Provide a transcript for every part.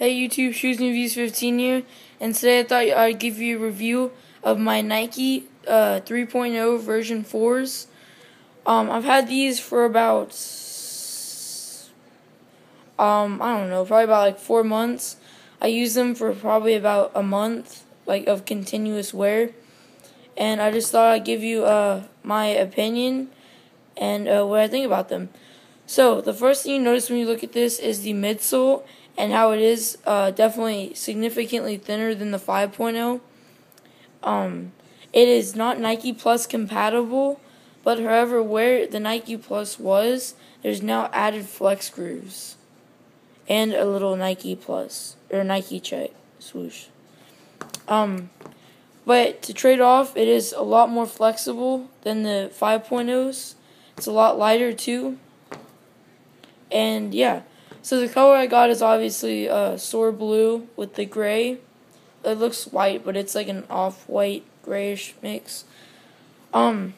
Hey YouTube, Shoes New Views 15 here, and today I thought I'd give you a review of my Nike 3.0 version 4s. I've had these for about, I don't know, probably about like 4 months. I used them for probably about a month, like of continuous wear, and I just thought I'd give you my opinion and what I think about them. So the first thing you notice when you look at this is the midsole and how it is definitely significantly thinner than the 5.0. It is not Nike Plus compatible, but however, where the Nike Plus was, there's now added flex grooves and a little Nike Plus or Nike check swoosh. But to trade off, it is a lot more flexible than the 5.0s. It's a lot lighter too. And yeah, so the color I got is obviously Soar Blue with the gray. It looks white, but it's like an off-white grayish mix. Another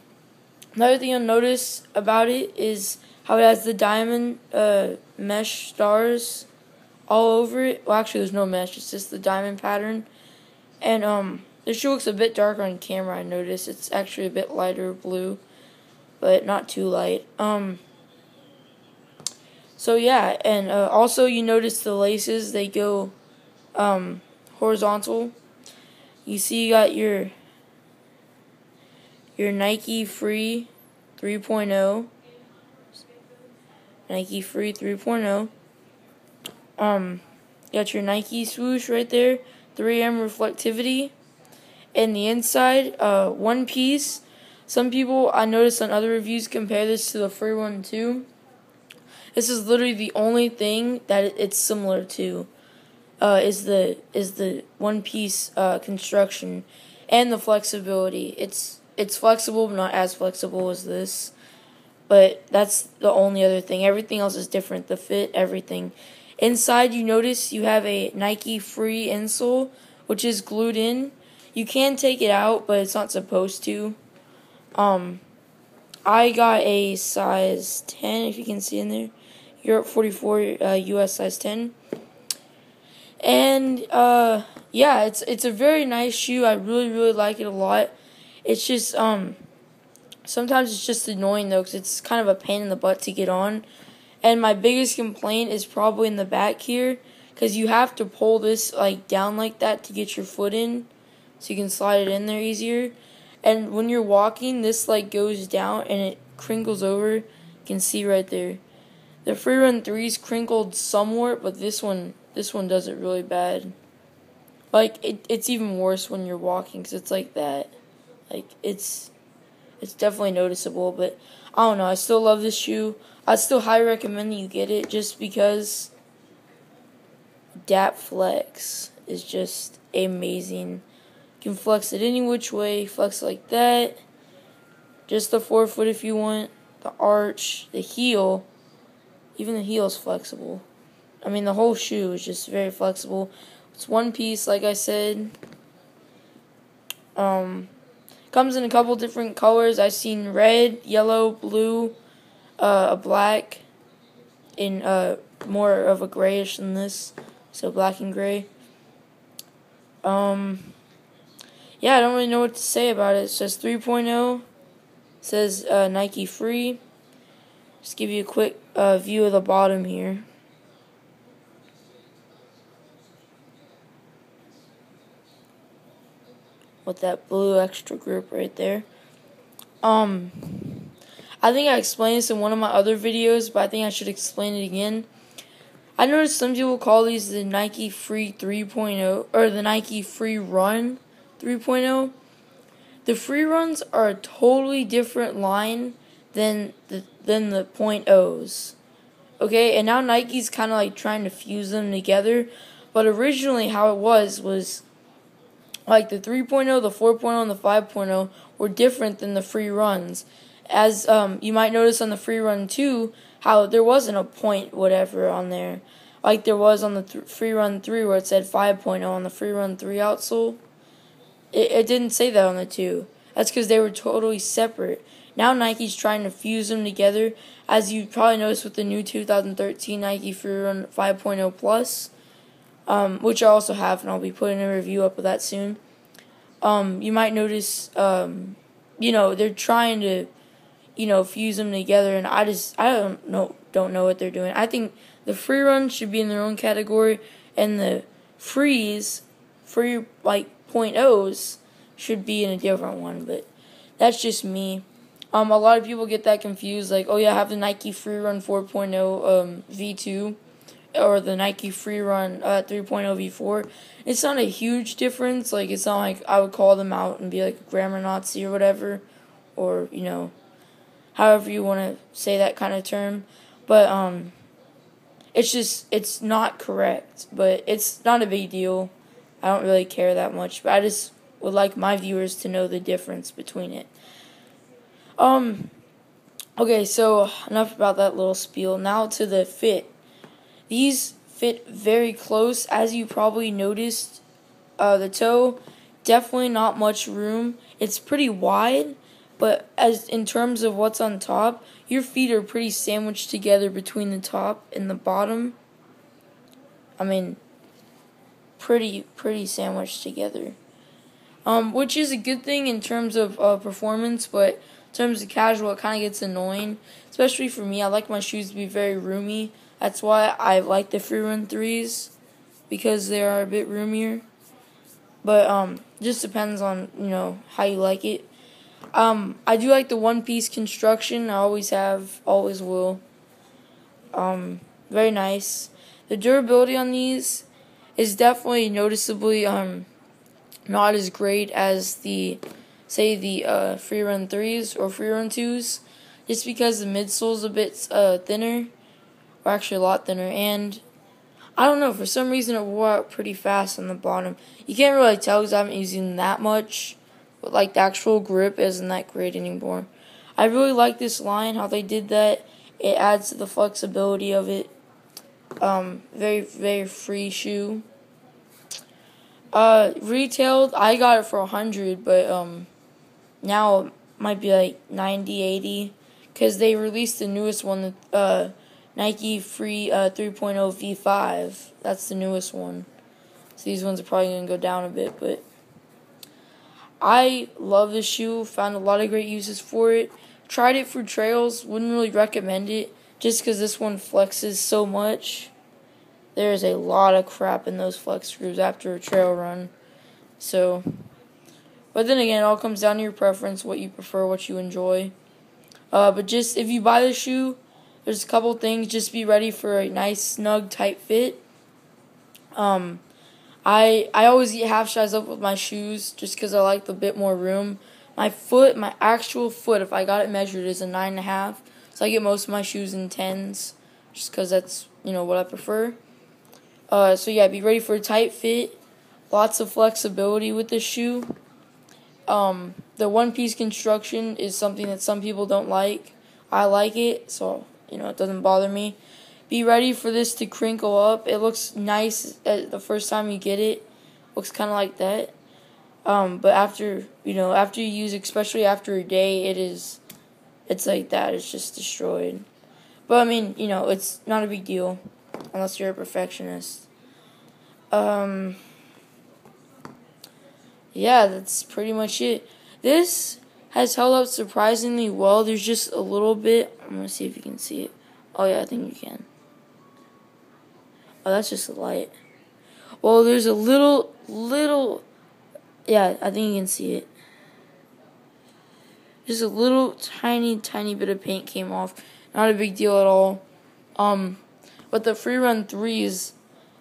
thing you'll notice about it is how it has the diamond mesh stars all over it. Well, actually, there's no mesh; it's just the diamond pattern. And the shoe looks a bit darker on camera. I noticed it's actually a bit lighter blue, but not too light. So yeah, and also you notice the laces, they go horizontal. You see you got your Nike Free 3.0. Nike Free 3.0. You got your Nike swoosh right there, 3M reflectivity. And the inside, one piece. Some people I noticed on other reviews compare this to the Free Run 2. This is literally the only thing that it's similar to, is the one piece construction and the flexibility. It's flexible, but not as flexible as this. But that's the only other thing. Everything else is different. The fit, everything. Inside, you notice you have a Nike Free insole, which is glued in. You can take it out, but it's not supposed to. I got a size 10, if you can see in there. Europe 44, US size 10. And, yeah, it's a very nice shoe. I really like it a lot. It's just, sometimes it's just annoying, though, because it's kind of a pain in the butt to get on. And my biggest complaint is probably in the back here, because you have to pull this, like, down like that to get your foot in, so you can slide it in there easier. And when you're walking, this, like, goes down, and it crinkles over. You can see right there. The Free Run 3's crinkled somewhat, but this one does it really bad. Like, it's even worse when you're walking, because it's like that. Like, it's definitely noticeable, but I don't know. I still love this shoe. I still highly recommend that you get it, just because DAP Flex is just amazing. You can flex it any which way, flex like that. Just the forefoot if you want. The arch, the heel. Even the heel is flexible. I mean, the whole shoe is just very flexible. It's one piece, like I said. Comes in a couple different colors. I've seen red, yellow, blue, a black, in more of a grayish than this. So black and gray. Yeah, I don't really know what to say about it. It says 3.0. It says Nike Free. Just give you a quick view of the bottom here. With that blue extra grip right there. I think I explained this in one of my other videos, but I think I should explain it again. I noticed some people call these the Nike Free 3.0 or the Nike Free Run 3.0. The Free Runs are a totally different line than the .0s. Okay, and now Nike's kind of like trying to fuse them together, but originally how it was like the 3.0, the 4.0, and the 5.0 were different than the Free Runs. As you might notice on the Free Run 2, how there wasn't a point whatever on there, like there was on the Free Run 3 where it said 5.0 on the Free Run 3 outsole. It didn't say that on the 2. That's because they were totally separate. Now Nike's trying to fuse them together, as you probably noticed with the new 2013 Nike Free Run 5.0 Plus. which I also have, and I'll be putting a review up of that soon. You might notice, they're trying to, fuse them together, and I don't know what they're doing. I think the free runs should be in their own category, and the free point O's should be in a different one, but that's just me. A lot of people get that confused, like, oh yeah, I have the Nike Free Run 4.0 V2, or the Nike Free Run 3.0 V4. It's not a huge difference. Like, it's not like I would call them out and be like a grammar Nazi or whatever, or, however you want to say that kind of term. But, it's not correct, but it's not a big deal. I don't really care that much, but I just would like my viewers to know the difference between it. Okay, so enough about that little spiel. Now to the fit. These fit very close, as you probably noticed. The toe, definitely not much room. It's pretty wide, but as in terms of what's on top, your feet are pretty sandwiched together between the top and the bottom. I mean, pretty sandwiched together. Which is a good thing in terms of performance, but in terms of casual, it kind of gets annoying. Especially for me, I like my shoes to be very roomy. That's why I like the Free Run 3s, because they are a bit roomier. But just depends on, how you like it. I do like the one-piece construction. I always have, always will. Very nice. The durability on these is definitely noticeably not as great as the Free Run 3s or Free Run 2s, just because the midsole's a bit thinner, or actually a lot thinner, and I don't know, for some reason it wore out pretty fast on the bottom. You can't really tell because I haven't used them that much, but like the actual grip isn't that great anymore. I really like this line, how they did that. It adds to the flexibility of it. Very, very free shoe. Retailed, I got it for $100, but now it might be like $90, $80, because they released the newest one, Nike Free 3.0 V5. That's the newest one. So these ones are probably going to go down a bit, but I love this shoe. Found a lot of great uses for it. Tried it for trails. Wouldn't really recommend it just because this one flexes so much. There's a lot of crap in those flex screws after a trail run. So, but then again, it all comes down to your preference, what you prefer, what you enjoy. But just if you buy the shoe, there's a couple things. Just be ready for a nice, snug, tight fit. I always get half size up with my shoes just because I like the bit more room. My actual foot, if I got it measured, is a 9.5. So I get most of my shoes in 10s just because that's, what I prefer. So yeah, be ready for a tight fit. Lots of flexibility with this shoe. The one-piece construction is something that some people don't like. I like it, so, it doesn't bother me. Be ready for this to crinkle up. It looks nice the first time you get it. Looks kind of like that. But after you use, especially after a day, it's like that. It's just destroyed. But, I mean, it's not a big deal unless you're a perfectionist. Yeah, that's pretty much it. This has held up surprisingly well. There's just a little bit. I'm going to see if you can see it. Oh, yeah, I think you can. Oh, that's just a light. Well, there's a little, yeah, I think you can see it. Just a little tiny bit of paint came off. Not a big deal at all. But the Free Run 3s,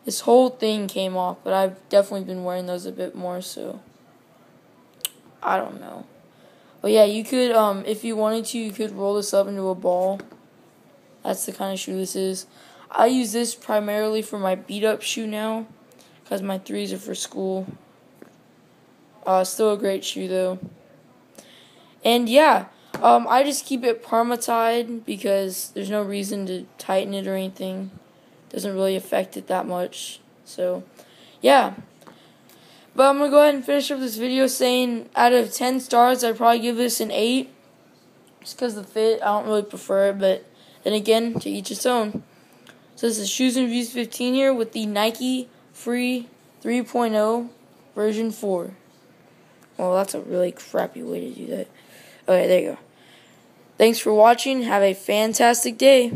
this whole thing came off, but I've definitely been wearing those a bit more, so I don't know. But yeah, you could, if you wanted to, you could roll this up into a ball. That's the kind of shoe this is. I use this primarily for my beat-up shoe now, because my 3s are for school. Still a great shoe, though. And yeah, I just keep it Parma-tied because there's no reason to tighten it or anything. Doesn't really affect it that much. So, yeah. But I'm going to go ahead and finish up this video saying out of 10 stars, I'd probably give this an 8. Just because the fit, I don't really prefer it. But then again, to each its own. So this is Shoes and Reviews 15 here with the Nike free 3.0 version 4. Well, that's a really crappy way to do that. Okay, there you go. Thanks for watching. Have a fantastic day.